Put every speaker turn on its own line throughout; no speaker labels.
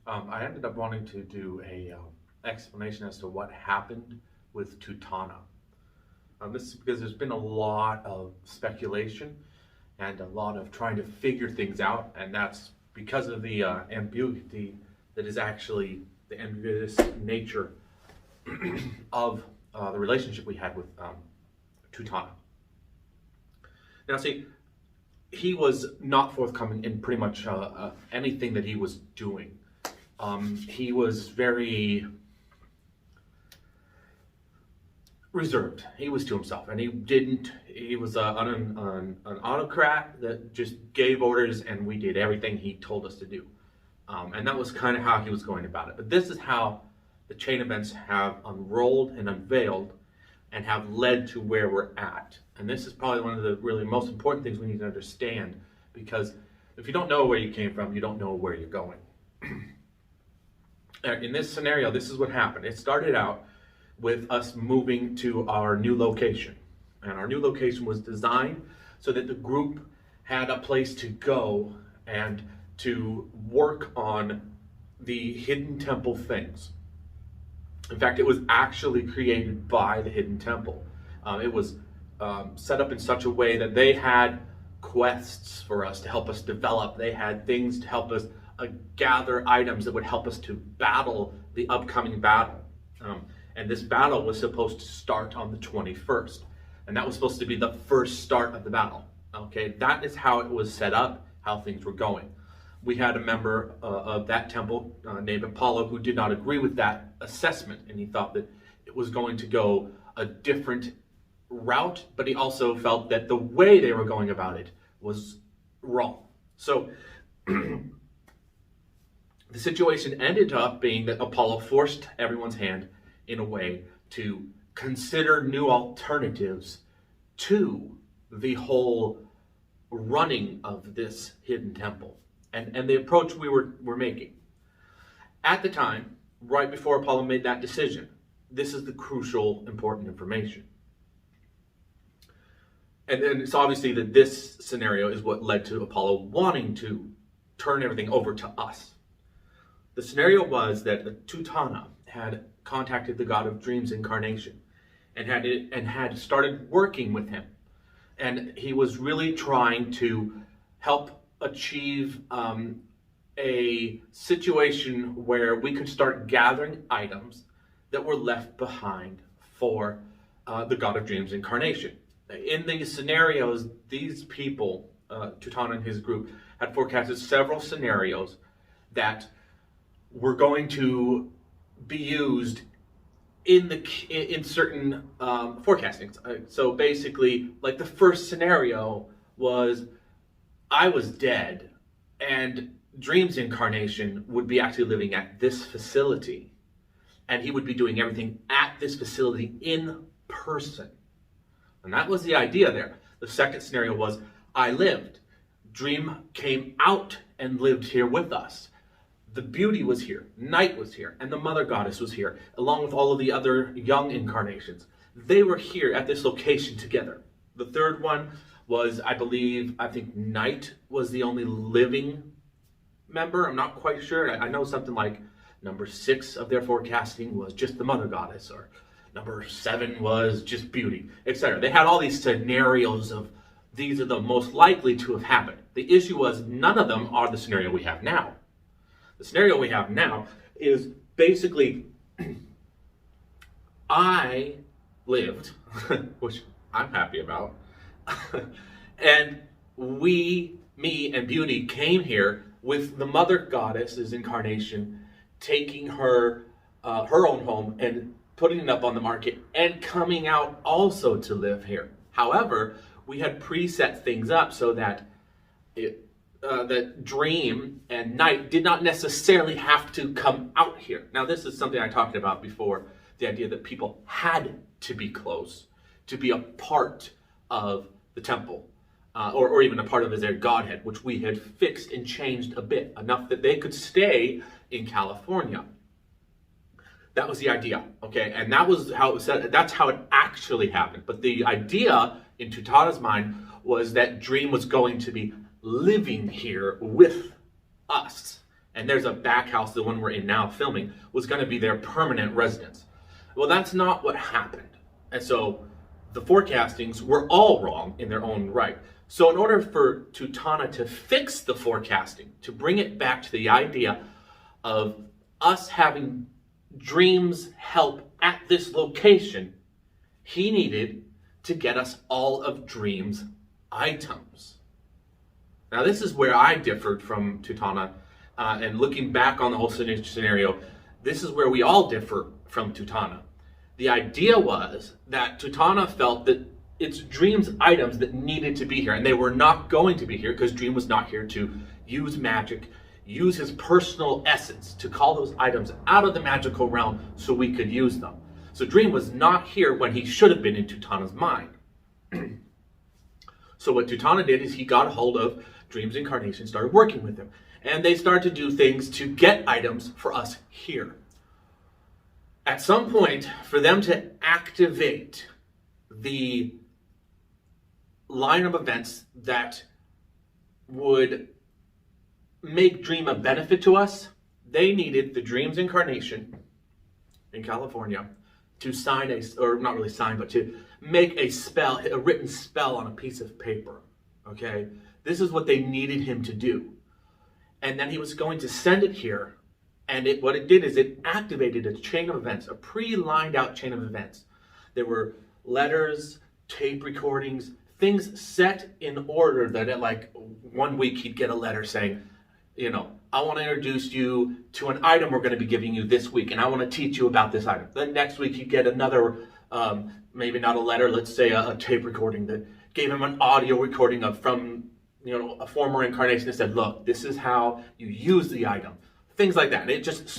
I ended up wanting to do a explanation as to what happened with Tutana. This is because there's been a lot of speculation and a lot of trying to figure things out, and that's because of the ambiguity that is actually the ambiguous nature of the relationship we had with Tutana. Now, see, he was not forthcoming in pretty much anything that he was doing. He was very reserved. He was to himself, and he was an autocrat that just gave orders, and we did everything he told us to do. And that was kind of how he was going about it. But this is how the chain events have unrolled and unveiled and have led to where we're at. And this is probably one of the really most important things we need to understand, because if you don't know where you came from, you don't know where you're going. In this scenario, this is what happened. It started out with us moving to our new location. And our new location was designed so that the group had a place to go and to work on the hidden temple things. In fact, it was actually created by the hidden temple. It was set up in such a way that they had quests for us to help us develop. They had things to help us gather items that would help us to battle the upcoming battle. And this battle was supposed to start on the 21st. And that was supposed to be the first start of the battle. Okay, that is how it was set up, how things were going. We had a member of that temple named Apollo who did not agree with that assessment, and he thought that it was going to go a different route, but he also felt that the way they were going about it was wrong. So the situation ended up being that Apollo forced everyone's hand in a way to consider new alternatives to the whole running of this hidden temple and the approach we were making. At the time, right before Apollo made that decision, this is the crucial, important information. And it's obviously that this scenario is what led to Apollo wanting to turn everything over to us. The scenario was that Tana had contacted the god of dreams incarnation and had started working with him. And he was really trying to help achieve a situation where we could start gathering items that were left behind for the god of dreams incarnation. In these scenarios, these people, Tana and his group, had forecasted several scenarios that were going to be used in certain forecastings. So basically, like the first scenario was I was dead, and Dream's incarnation would be actually living at this facility, and he would be doing everything at this facility in person. And that was the idea there. The second scenario was I lived. Dream came out and lived here with us. The beauty was here, Night was here, and the mother goddess was here, along with all of the other young incarnations. They were here at this location together. The third one was, I think Night was the only living member. I'm not quite sure. I know something like number 6 of their forecasting was just the mother goddess, or number 7 was just beauty, etc. They had all these scenarios of these are the most likely to have happened. The issue was none of them are the scenario we have now. The scenario we have now is basically I lived, which I'm happy about, and me and Beauty came here with the mother goddess's incarnation, taking her own home and putting it up on the market and coming out also to live here. However, we had preset things up so that that Dream and Night did not necessarily have to come out here. Now, this is something I talked about before, the idea that people had to be close to be a part of the temple, or even a part of their godhead, which we had fixed and changed a bit, enough that they could stay in California. That was the idea, okay? And that was how it was said. That's how it actually happened. But the idea in Tutana's mind was that Dream was going to be living here with us And there's a back house, the one we're in now filming, was going to be their permanent residence. Well, that's not what happened. And so the forecastings were all wrong in their own right. So in order for Tana to fix the forecasting, to bring it back to the idea of us having dreams help at this location, he needed to get us all of Dream's items. Now this is where I differed from Tana, and looking back on the whole scenario, this is where we all differ from Tana. The idea was that Tana felt that it's Dream's items that needed to be here, and they were not going to be here because Dream was not here to use magic, use his personal essence to call those items out of the magical realm so we could use them. So Dream was not here when he should have been in Tana's mind. So what Tana did is he got a hold of Dream's incarnation, started working with him, and they started to do things to get items for us here. At some point, for them to activate the line of events that would make Dream a benefit to us, they needed the Dream's incarnation in California to sign or not really sign, but to make a spell, a written spell on a piece of paper. Okay? This is what they needed him to do. And then he was going to send it here. And what it did is it activated a chain of events, a pre-lined out chain of events. There were letters, tape recordings, things set in order that at like 1 week he'd get a letter saying, I want to introduce you to an item we're going to be giving you this week, and I want to teach you about this item. Then next week he'd get another, maybe not a letter, let's say a tape recording that gave him an audio recording from a former incarnation that said, look, this is how you use the item. Things like that.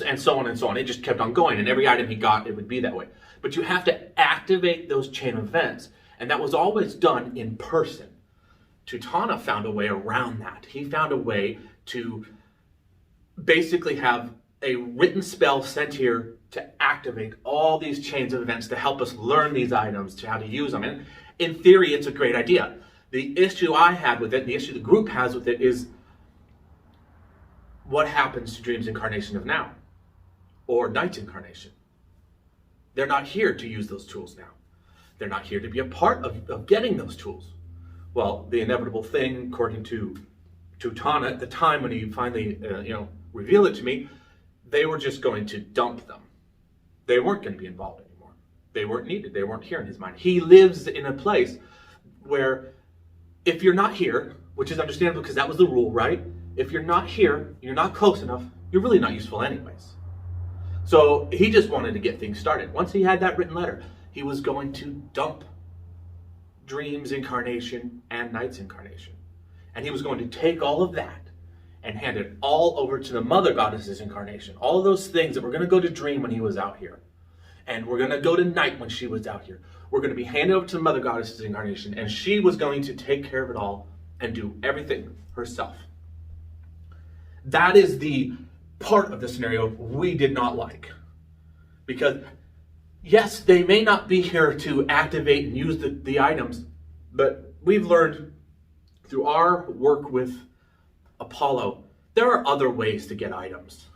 And so on and so on. It just kept on going. And every item he got, it would be that way. But you have to activate those chain events. And that was always done in person. Tana found a way around that. He found a way to basically have a written spell sent here to activate all these chains of events to help us learn these items, to how to use them. And in theory, it's a great idea. The issue I had with it, and the issue the group has with it, is what happens to Dream's incarnation of now, or Night's incarnation. They're not here to use those tools now. They're not here to be a part of getting those tools. Well, the inevitable thing, according to Tana at the time when he finally, revealed it to me, they were just going to dump them. They weren't going to be involved anymore. They weren't needed. They weren't here in his mind. He lives in a place where if you're not here, which is understandable because that was the rule, right? If you're not here, you're not close enough, you're really not useful anyways. So he just wanted to get things started. Once he had that written letter, he was going to dump Dream's incarnation and Night's incarnation. And he was going to take all of that and hand it all over to the Mother Goddess's incarnation. All of those things that were going to go to Dream when he was out here. And we're going to go to Night when she was out here. We're going to be handed over to the Mother Goddess's incarnation. And she was going to take care of it all and do everything herself. That is the part of the scenario we did not like. Because, yes, they may not be here to activate and use the items, but we've learned through our work with Apollo, there are other ways to get items.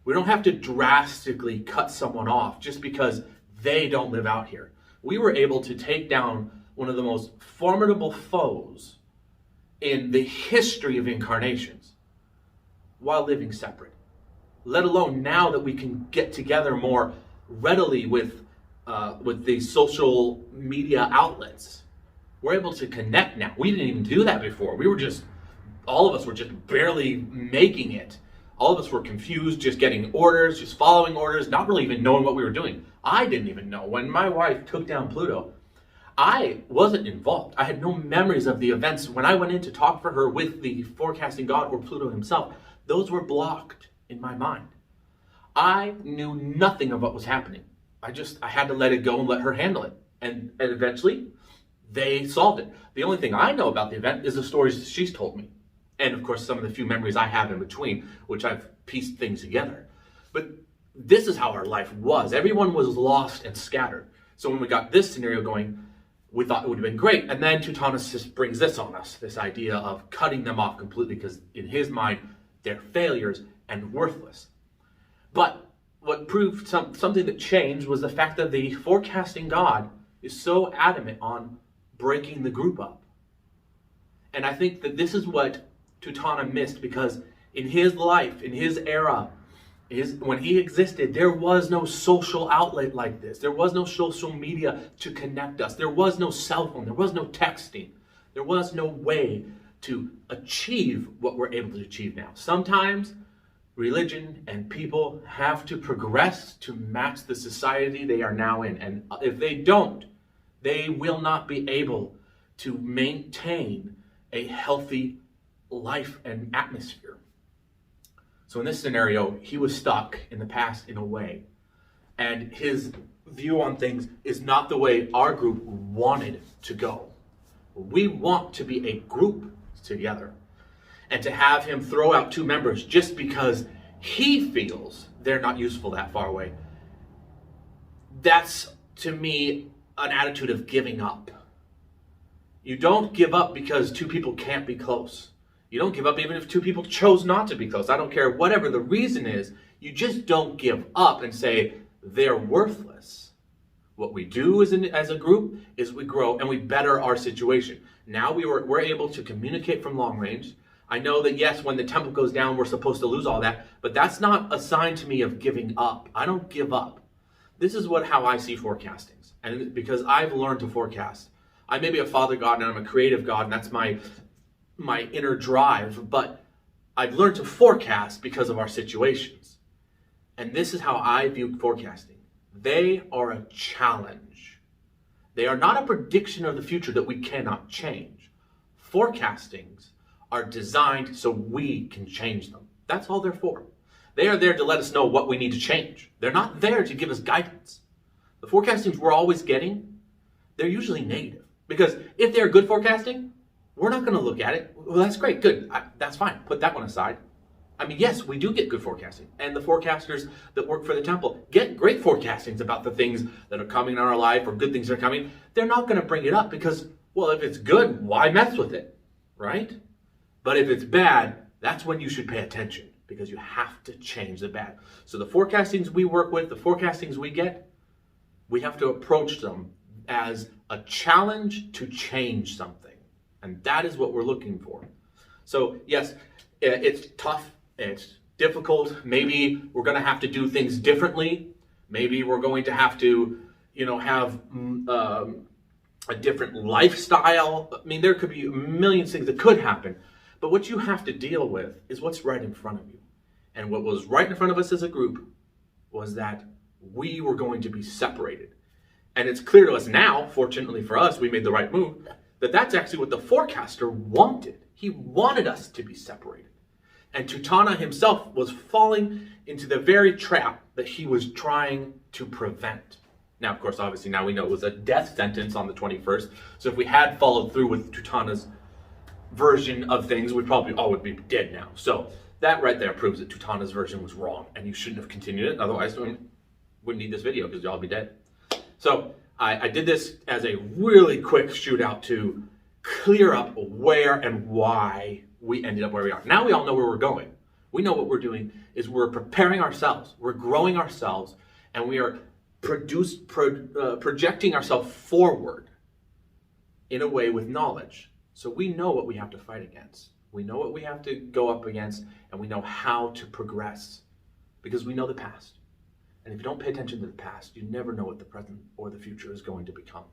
We don't have to drastically cut someone off just because they don't live out here. We were able to take down one of the most formidable foes in the history of incarnations while living separate. Let alone now that we can get together more readily with the social media outlets. We're able to connect now. We didn't even do that before. All of us were just barely making it. All of us were confused, just getting orders, just following orders, not really even knowing what we were doing. I didn't even know. When my wife took down Pluto, I wasn't involved. I had no memories of the events. When I went in to talk for her with the forecasting god or Pluto himself, those were blocked in my mind. I knew nothing of what was happening. I had to let it go and let her handle it. And eventually, they solved it. The only thing I know about the event is the stories she's told me. And of course, some of the few memories I have in between, which I've pieced things together. But this is how our life was. Everyone was lost and scattered. So when we got this scenario going, we thought it would have been great. And then Teutonus just brings this on us, this idea of cutting them off completely, because in his mind, they're failures and worthless. But what proved something that changed was the fact that the forecasting God is so adamant on breaking the group up. And I think that this is what Tana missed, because in his life, in his era, when he existed, there was no social outlet like this. There was no social media to connect us. There was no cell phone. There was no texting. There was no way to achieve what we're able to achieve now. Sometimes religion and people have to progress to match the society they are now in. And if they don't, they will not be able to maintain a healthy life and atmosphere. So in this scenario, he was stuck in the past in a way. And his view on things is not the way our group wanted to go. We want to be a group together. And to have him throw out 2 members just because he feels they're not useful that far away, that's, to me, an attitude of giving up. You don't give up because 2 people can't be close. You don't give up even if 2 people chose not to be close. I don't care whatever the reason is. You just don't give up and say they're worthless. What we do as a group is we grow and we better our situation. Now we're able to communicate from long range. I know that yes, when the temple goes down, we're supposed to lose all that, but that's not a sign to me of giving up. I don't give up. This is how I see forecastings, and because I've learned to forecast. I may be a father God and I'm a creative God, and that's my inner drive, but I've learned to forecast because of our situations. And this is how I view forecasting. They are a challenge. They are not a prediction of the future that we cannot change. Forecastings are designed so we can change them. That's all they're for. They are there to let us know what we need to change. They're not there to give us guidance. The forecastings we're always getting, they're usually negative. Because if they're good forecasting, we're not going to look at it. Well, that's great, good. That's fine. Put that one aside. I mean, yes, we do get good forecasting. And the forecasters that work for the temple get great forecastings about the things that are coming in our life or good things that are coming. They're not going to bring it up because, well, if it's good, why mess with it, right? But if it's bad, that's when you should pay attention, because you have to change the bad. So the forecastings we work with, the forecastings we get, we have to approach them as a challenge to change something. And that is what we're looking for. So yes, it's tough, it's difficult. Maybe we're going to have to do things differently. Maybe we're going to have to, have a different lifestyle. I mean, there could be a million things that could happen. But what you have to deal with is what's right in front of you. And what was right in front of us as a group was that we were going to be separated. And it's clear to us now, fortunately for us, we made the right move, that that's actually what the forecaster wanted. He wanted us to be separated. And Tana himself was falling into the very trap that he was trying to prevent. Now, of course, obviously now we know it was a death sentence on the 21st. So if we had followed through with Tana's version of things, we probably all would be dead now. So that right there proves that Tana's version was wrong, and you shouldn't have continued it. Otherwise, we wouldn't need this video because y'all be dead. So I did this as a really quick shootout to clear up where and why we ended up where we are. Now we all know where we're going. We know what we're doing is we're preparing ourselves, we're growing ourselves, and we are projecting ourselves forward in a way with knowledge. So we know what we have to fight against. We know what we have to go up against, and we know how to progress because we know the past. And if you don't pay attention to the past, you never know what the present or the future is going to become.